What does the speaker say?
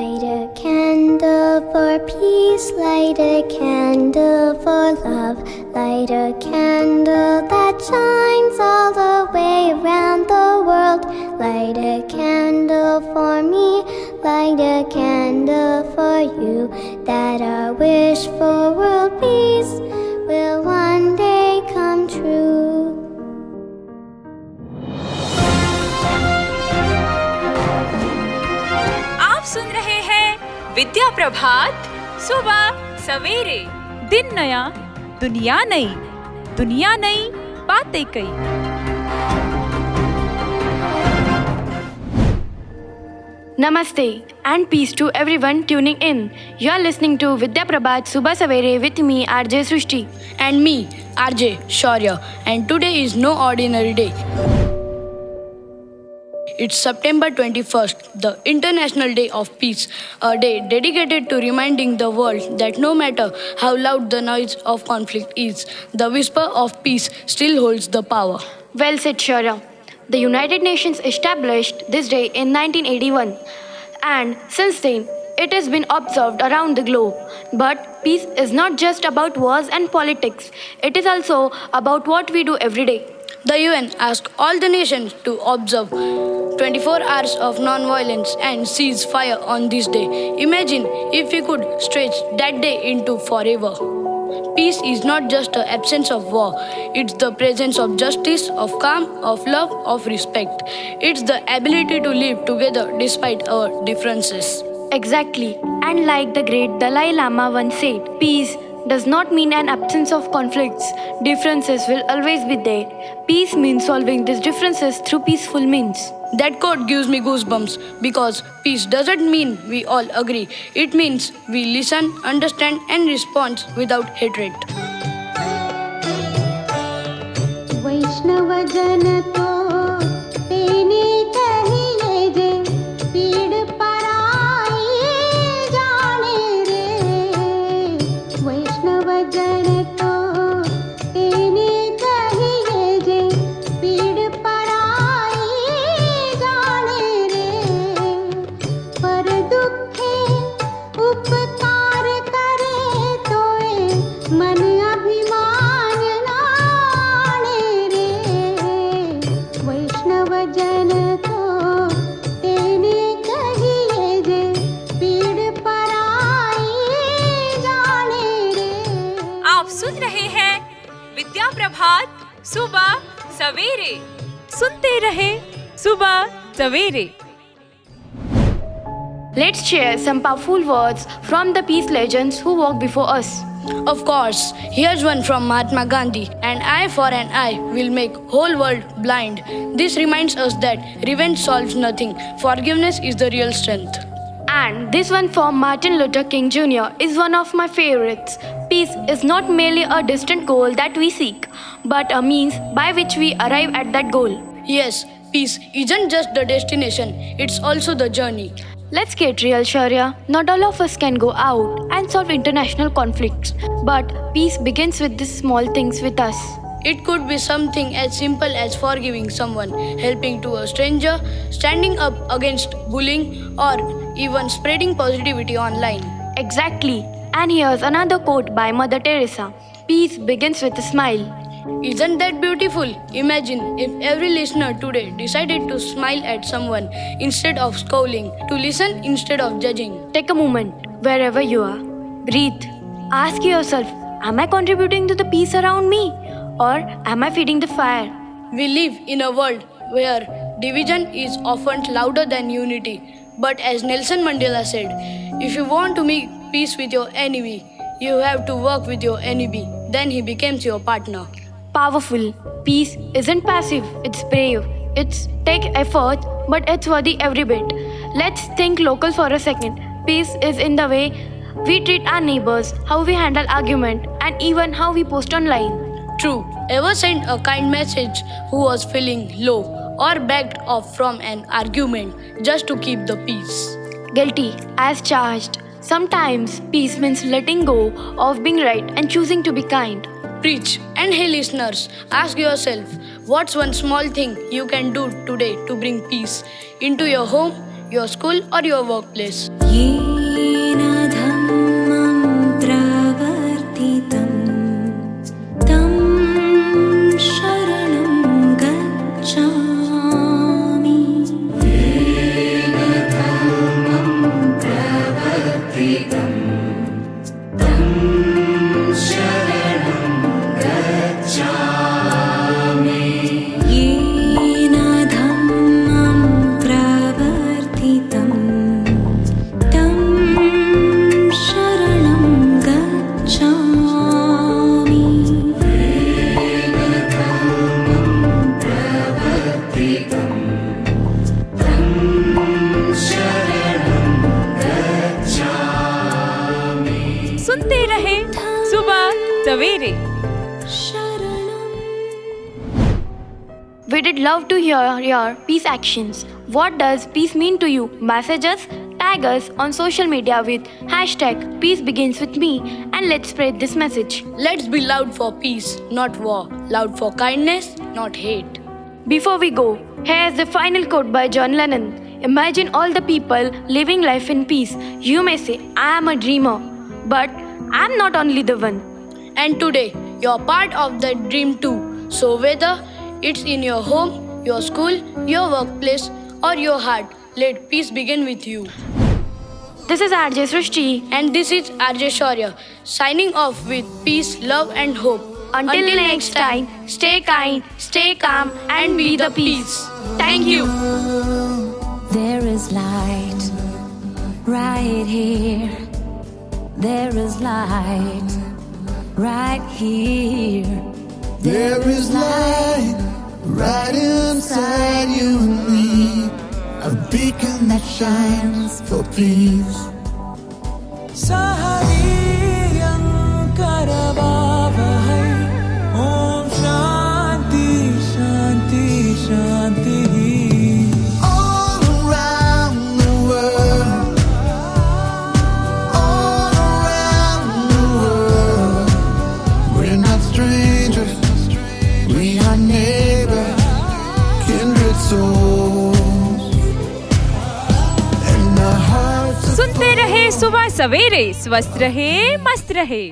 Light a candle for peace, light a candle for love, light a candle that shines all the way around the world. Light a candle for me, light a candle for you, that our wish for world peace will one day come true. आप सुन रहे हैं विद्या प्रभात सुबह सवेरे। दिन नया दुनिया नई, दुनिया नई बातें कई। Namaste and peace to everyone tuning in. You are listening to Vidya Prabhat Subha Savere with me RJ Srushti and me RJ Shaurya, and today is no ordinary day. It's September 21st, the International Day of Peace, a day dedicated to reminding the world that no matter how loud the noise of conflict is, the whisper of peace still holds the power. Well said, Shaurya. The United Nations established this day in 1981, and since then it has been observed around the globe. But peace is not just about wars and politics, it is also about what we do every day. The UN asked all the nations to observe 24 hours of non-violence and cease fire on this day. Imagine if we could stretch that day into forever. Peace is not just the absence of war, it's the presence of justice, of calm, of love, of respect. It's the ability to live together despite our differences. Exactly. And like the great Dalai Lama once said, peace does not mean an absence of conflicts. Differences will always be there. Peace means solving these differences through peaceful means. That quote gives me goosebumps because peace doesn't mean we all agree. It means we listen, understand, and respond without hatred. वैष्णव जन तो तेने कहिए जे पीड़ पराई जाने रे। वैष्णव जन तो तेने कहिए जे पीड़ पराई जाने रे। पर दुखे उपकार करे तोए मन अभिमान नाणे रे। वैष्णव जन तो तेने कहिए जे पीड़ पराई जाने रे। आप सुन रहे हैं विद्या प्रभात सुबह सवेरे। सुनते रहे सुबह सवेरे। Let's share some powerful words from the peace legends who walked before us. Of course, here's one from Mahatma Gandhi. An eye for an eye will make whole world blind. This reminds us that revenge solves nothing. Forgiveness is the real strength. And this one from Martin Luther King Jr. is one of my favorites. Peace is not merely a distant goal that we seek, but a means by which we arrive at that goal. Yes, peace isn't just the destination, it's also the journey. Let's get real, Shaurya. Not all of us can go out and solve international conflicts, but peace begins with these small things with us. It could be something as simple as forgiving someone, helping to a stranger, standing up against bullying, or even spreading positivity online. Exactly. And here's another quote by Mother Teresa. Peace begins with a smile. Isn't that beautiful? Imagine if every listener today decided to smile at someone instead of scowling, to listen instead of judging. Take a moment, wherever you are. Breathe. Ask yourself, am I contributing to the peace around me? Or am I feeding the fire? We live in a world where division is often louder than unity. But as Nelson Mandela said, if you want to make peace with your enemy, you have to work with your enemy. Then he becomes your partner. Powerful. Peace isn't passive, it's brave. It's take effort, but it's worthy every bit. Let's think local for a second. Peace is in the way we treat our neighbors, how we handle argument, and even how we post online. True. Ever sent a kind message who was feeling low or backed off from an argument just to keep the peace? Guilty as charged. Sometimes peace means letting go of being right and choosing to be kind. Preach. And hey listeners, ask yourself, what's one small thing you can do today to bring peace into your home, your school, or your workplace. येन धम्मं प्रवर्तितं तं शरणं गच्छामि। येन धम्मं प्रवर्तितं तं शरणं गच्छामि। येन धम्मं प्रवर्तितं तं शरणं गच्छामि। येन धम्मं प्रवर्तितं तं शरणं गच्छामि। सुनते रहे सुबह सवेरे। We did love to hear your peace actions. What does peace mean to you? Message us, tag us on social media with #PeaceBeginsWithMe and let's spread this message. Let's be loud for peace, not war. Loud for kindness, not hate. Before we go, here's the final quote by John Lennon. Imagine all the people living life in peace. You may say, I am a dreamer, but I'm not only the one. And today, you're part of the dream too. So whether it's in your home, your school, your workplace, or your heart, let peace begin with you. This is RJ Srushti. And this is RJ Shaurya, signing off with peace, love, and hope. Until next time, stay kind, stay calm, and be the peace. Thank you. There is light right here. There is light right here. There is light right inside you and me, a beacon that shines for peace. Sahadiyam karavavahai, Om Shanti Shanti Shanti. All around the world, all around the world, we're not strangers. We are neighbors, kindred souls, and our hearts are सुनते रहे सुबह सवेरे, स्वस्थ रहे, मस्त रहे।